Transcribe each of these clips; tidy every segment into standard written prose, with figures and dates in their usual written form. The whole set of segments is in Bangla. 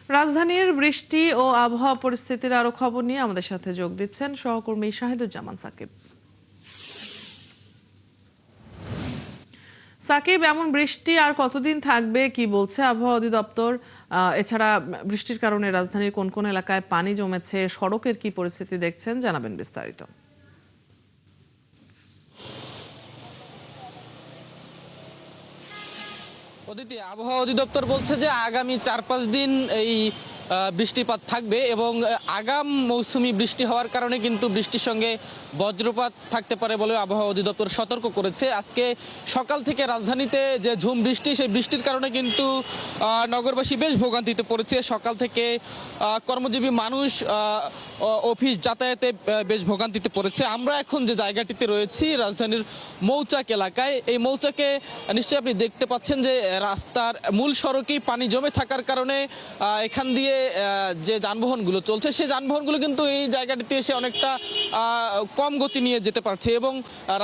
রাজধানীর বৃষ্টি ও আবহাওয়া পরিস্থিতির আরো খবর নিয়ে আমাদের সাথে যোগ দিচ্ছেন সহকর্মী শাহিদুজ্জামান সাকিব। সাকিব, এমন বৃষ্টি আর কতদিন থাকবে, কি বলছে আবহাওয়া অধিদপ্তর? এছাড়া বৃষ্টির কারণে রাজধানীর কোন কোন এলাকায় পানি জমেছে, সড়কের কি পরিস্থিতি দেখছেন, জানাবেন বিস্তারিত। অদিতি, আবহাওয়া অধিদপ্তর বলছে যে আগামী ৪-৫ দিন এই বৃষ্টিপাত থাকবে এবং আগাম মৌসুমি বৃষ্টি হওয়ার কারণে কিন্তু বৃষ্টির সঙ্গে বজ্রপাত থাকতে পারে বলে আবহাওয়া অধিদপ্তর সতর্ক করেছে। আজকে সকাল থেকে রাজধানীতে যে ঝুম বৃষ্টি, সেই বৃষ্টির কারণে কিন্তু নগরবাসী বেশ ভোগান্তিতে পড়েছে। সকাল থেকে কর্মজীবী মানুষ অফিস যাতায়াতে বেশ ভোগান্তিতে পড়েছে। আমরা এখন যে জায়গাটিতে রয়েছি রাজধানীর মৌচাক এলাকায়, এই মৌচাকে নিশ্চয়ই আপনি দেখতে পাচ্ছেন যে রাস্তার মূল সড়কেই পানি জমে থাকার কারণে এখান দিয়ে যে যানবাহনগুলো চলছে সেই যানবাহনগুলো কিন্তু এই জায়গাটিতে এসে অনেকটা কম গতি নিয়ে যেতে পারছে এবং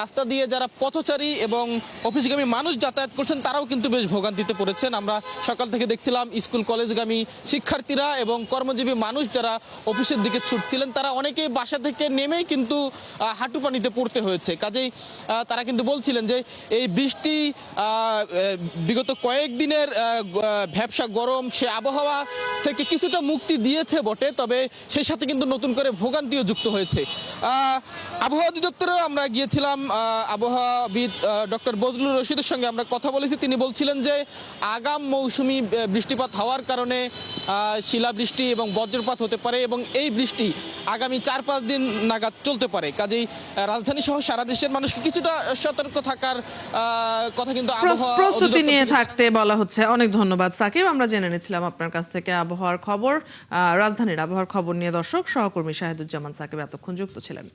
রাস্তা দিয়ে যারা পথচারী এবং অফিসগামী মানুষ যাতায়াত করছেন তারাও কিন্তু বেশ ভোগান্তিতে পড়েছেন। আমরা সকাল থেকে দেখছিলাম স্কুল কলেজগামী শিক্ষার্থীরা এবং কর্মজীবী মানুষ যারা অফিসের দিকে ছুটছিলেন তারা অনেকেই বাসা থেকে নেমেই কিন্তু হাঁটু পানিতে পড়তে হয়েছে। কাজেই তারা কিন্তু বলছিলেন যে এই বৃষ্টি বিগত কয়েকদিনের ভ্যাপসা গরম সে আবহাওয়া থেকে কিছুটা মুক্তি দিয়েছে বটে, তবে সেই সাথে কিন্তু নতুন করে ভোগান্তিও যুক্ত হয়েছে। আবহাওয়া অধিদপ্তরেও আমরা গিয়েছিলাম, আবহাওয়াবিদ ডক্টর বজলুর রশিদের সঙ্গে আমরা কথা বলেছি। তিনি বলছিলেন যে আগাম মৌসুমি বৃষ্টিপাত হওয়ার কারণে শিলাবৃষ্টি এবং বজ্রপাত হতে পারে এবং এই বৃষ্টি আগামী ৪-৫ দিন নাগাদ চলতে পারে। কাজেই রাজধানী সহ সারা দেশের মানুষকে কিছুটা সতর্ক থাকার কথা কিন্তু প্রস্তুতি নিয়ে থাকতে বলা হচ্ছে। অনেক ধন্যবাদ সাকিব, আমরা জেনে নিচ্ছিলাম আপনার কাছ থেকে আবহাওয়ার খবর। রাজধানীর আবহাওয়ার খবর নিয়ে দর্শক সহকর্মী শাহিদুজ্জামান সাকিব এতক্ষণ যুক্ত ছিলেন।